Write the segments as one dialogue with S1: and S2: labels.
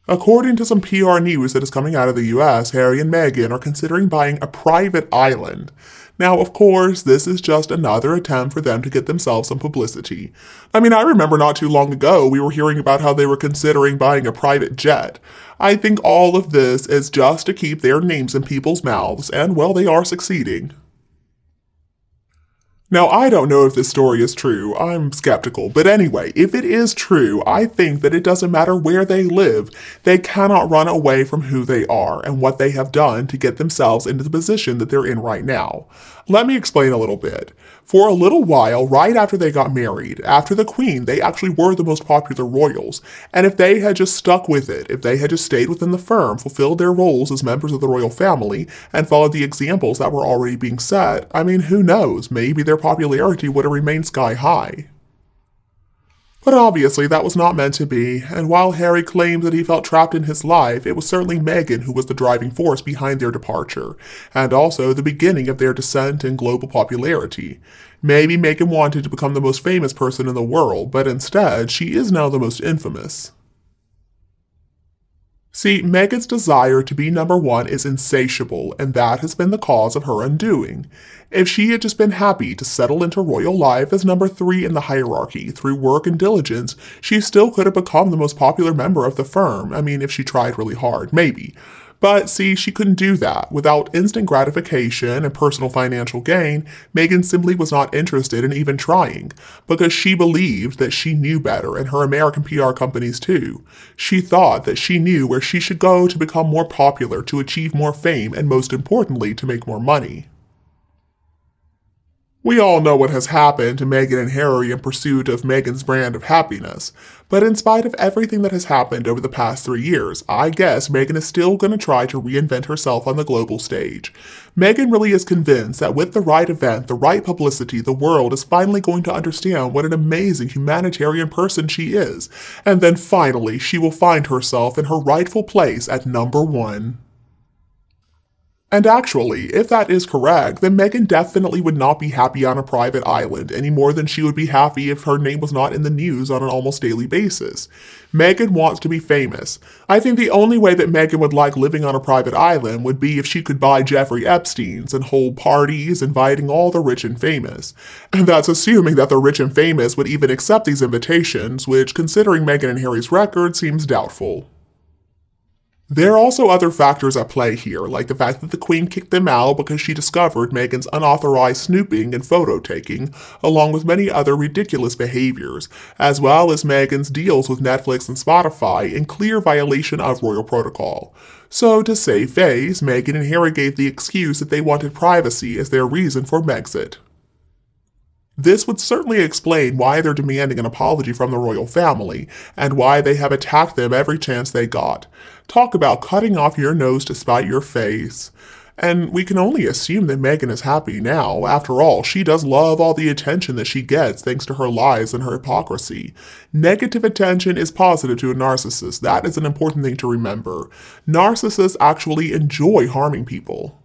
S1: According to some PR news that is coming out of the US, Harry and Meghan are considering buying a private island. Now, of course, this is just another attempt for them to get themselves some publicity. I mean, I remember not too long ago we were hearing about how they were considering buying a private jet. I think all of this is just to keep their names in people's mouths, and well, they are succeeding. Now, I don't know if this story is true. I'm skeptical. But anyway, if it is true, I think that it doesn't matter where they live. They cannot run away from who they are and what they have done to get themselves into the position that they're in right now. Let me explain a little bit. For a little while, right after they got married, after the Queen, they actually were the most popular royals. And if they had just stuck with it, if they had just stayed within the firm, fulfilled their roles as members of the royal family, and followed the examples that were already being set, I mean, who knows? Maybe their popularity would have remained sky high. But obviously that was not meant to be, and while Harry claims that he felt trapped in his life, it was certainly Meghan who was the driving force behind their departure, and also the beginning of their descent in global popularity. Maybe Meghan wanted to become the most famous person in the world, but instead she is now the most infamous. See, Meghan's desire to be number one is insatiable, and that has been the cause of her undoing. If she had just been happy to settle into royal life as number three in the hierarchy through work and diligence, she still could have become the most popular member of the firm. I mean, if she tried really hard, maybe. But see, she couldn't do that. Without instant gratification and personal financial gain, Meghan simply was not interested in even trying, because she believed that she knew better, and her American PR companies too. She thought that she knew where she should go to become more popular, to achieve more fame, and most importantly, to make more money. We all know what has happened to Meghan and Harry in pursuit of Meghan's brand of happiness, but in spite of everything that has happened over the past 3 years, I guess Meghan is still going to try to reinvent herself on the global stage. Meghan really is convinced that with the right event, the right publicity, the world is finally going to understand what an amazing humanitarian person she is, and then finally she will find herself in her rightful place at number one. And actually, if that is correct, then Meghan definitely would not be happy on a private island any more than she would be happy if her name was not in the news on an almost daily basis. Meghan wants to be famous. I think the only way that Meghan would like living on a private island would be if she could buy Jeffrey Epstein's and hold parties inviting all the rich and famous. And that's assuming that the rich and famous would even accept these invitations, which, considering Meghan and Harry's record, seems doubtful. There are also other factors at play here, like the fact that the Queen kicked them out because she discovered Meghan's unauthorized snooping and photo taking, along with many other ridiculous behaviors, as well as Meghan's deals with Netflix and Spotify in clear violation of royal protocol. So, to save face, Meghan and Harry gave the excuse that they wanted privacy as their reason for Megxit. This would certainly explain why they're demanding an apology from the royal family, and why they have attacked them every chance they got. Talk about cutting off your nose to spite your face. And we can only assume that Meghan is happy now. After all, she does love all the attention that she gets thanks to her lies and her hypocrisy. Negative attention is positive to a narcissist. That is an important thing to remember. Narcissists actually enjoy harming people.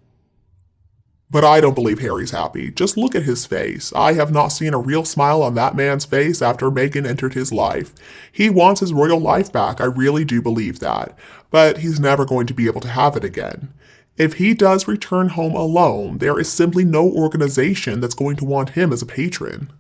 S1: But I don't believe Harry's happy. Just look at his face. I have not seen a real smile on that man's face after Meghan entered his life. He wants his royal life back, I really do believe that. But he's never going to be able to have it again. If he does return home alone, there is simply no organization that's going to want him as a patron.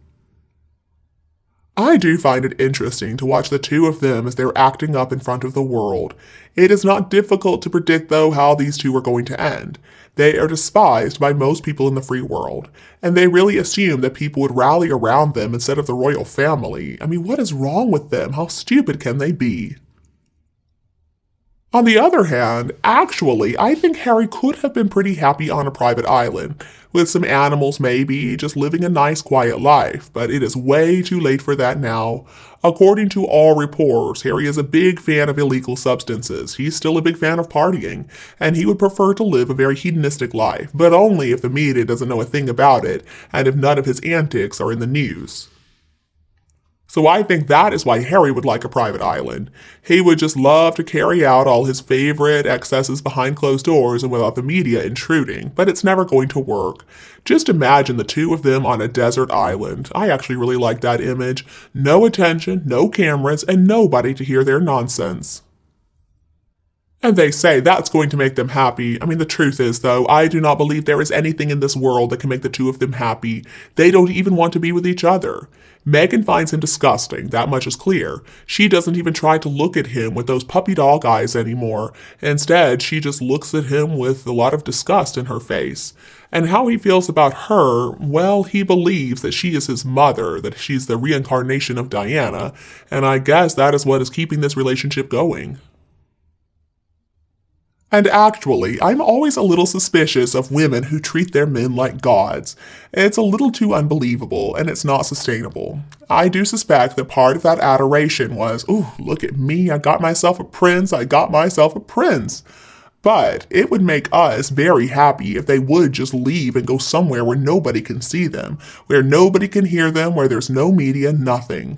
S1: I do find it interesting to watch the two of them as they're acting up in front of the world. It is not difficult to predict, though, how these two are going to end. They are despised by most people in the free world, and they really assume that people would rally around them instead of the royal family. I mean, what is wrong with them? How stupid can they be? On the other hand, actually, I think Harry could have been pretty happy on a private island, with some animals maybe, just living a nice quiet life, but it is way too late for that now. According to all reports, Harry is a big fan of illegal substances. He's still a big fan of partying, and he would prefer to live a very hedonistic life, but only if the media doesn't know a thing about it, and if none of his antics are in the news. So I think that is why Harry would like a private island. He would just love to carry out all his favorite excesses behind closed doors and without the media intruding, but it's never going to work. Just imagine the two of them on a desert island. I actually really like that image. No attention, no cameras, and nobody to hear their nonsense. And they say that's going to make them happy. I mean, the truth is, though, I do not believe there is anything in this world that can make the two of them happy. They don't even want to be with each other. Meghan finds him disgusting, that much is clear. She doesn't even try to look at him with those puppy dog eyes anymore. Instead, she just looks at him with a lot of disgust in her face. And how he feels about her, well, he believes that she is his mother, that she's the reincarnation of Diana, and I guess that is what is keeping this relationship going. And actually, I'm always a little suspicious of women who treat their men like gods. It's a little too unbelievable, and it's not sustainable. I do suspect that part of that adoration was, ooh, look at me, I got myself a prince, I got myself a prince. But it would make us very happy if they would just leave and go somewhere where nobody can see them, where nobody can hear them, where there's no media, nothing.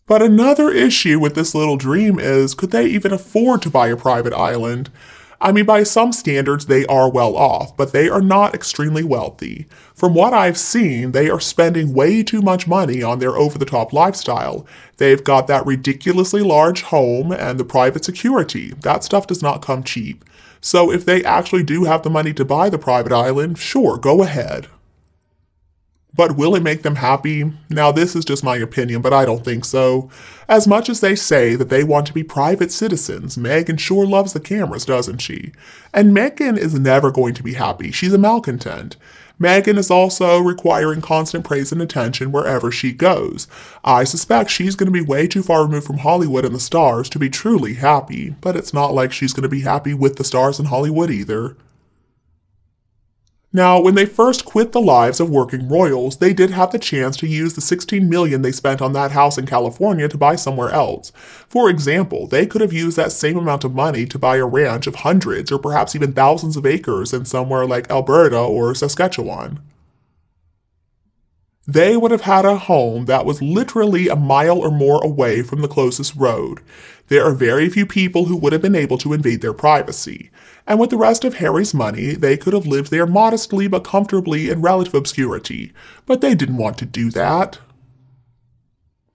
S1: But another issue with this little dream is, could they even afford to buy a private island? I mean, by some standards, they are well off, but they are not extremely wealthy. From what I've seen, they are spending way too much money on their over-the-top lifestyle. They've got that ridiculously large home and the private security. That stuff does not come cheap. So if they actually do have the money to buy the private island, sure, go ahead. But will it make them happy? Now, this is just my opinion, but I don't think so. As much as they say that they want to be private citizens, Meghan sure loves the cameras, doesn't she? And Meghan is never going to be happy. She's a malcontent. Meghan is also requiring constant praise and attention wherever she goes. I suspect she's going to be way too far removed from Hollywood and the stars to be truly happy, but it's not like she's going to be happy with the stars in Hollywood either. Now, when they first quit the lives of working royals, they did have the chance to use the $16 million they spent on that house in California to buy somewhere else. For example, they could have used that same amount of money to buy a ranch of hundreds or perhaps even thousands of acres in somewhere like Alberta or Saskatchewan. They would have had a home that was literally a mile or more away from the closest road. There are very few people who would have been able to invade their privacy. And with the rest of Harry's money, they could have lived there modestly but comfortably in relative obscurity. But they didn't want to do that.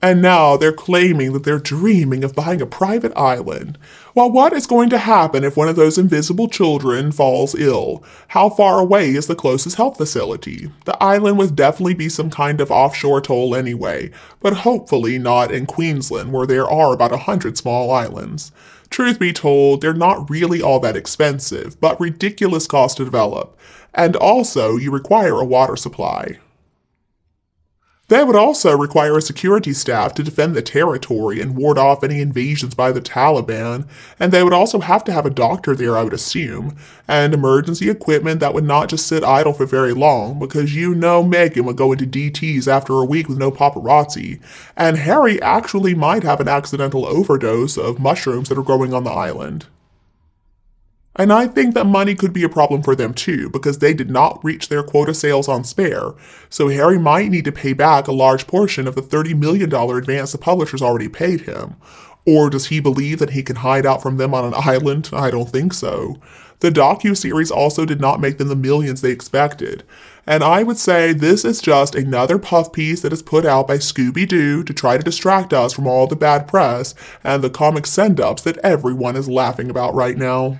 S1: And now they're claiming that they're dreaming of buying a private island. Well, what is going to happen if one of those invisible children falls ill? How far away is the closest health facility? The island would definitely be some kind of offshore atoll anyway, but hopefully not in Queensland, where there are about 100 small islands. Truth be told, they're not really all that expensive, but ridiculous cost to develop. And also, you require a water supply. They would also require a security staff to defend the territory and ward off any invasions by the Taliban, and they would also have to have a doctor there, I would assume, and emergency equipment that would not just sit idle for very long, because you know Meghan would go into DTs after a week with no paparazzi, and Harry actually might have an accidental overdose of mushrooms that are growing on the island. And I think that money could be a problem for them too, because they did not reach their quota sales on Spare, so Harry might need to pay back a large portion of the $30 million advance the publishers already paid him. Or does he believe that he can hide out from them on an island? I don't think so. The docu-series also did not make them the millions they expected. And I would say this is just another puff piece that is put out by Scooby-Doo to try to distract us from all the bad press and the comic send-ups that everyone is laughing about right now.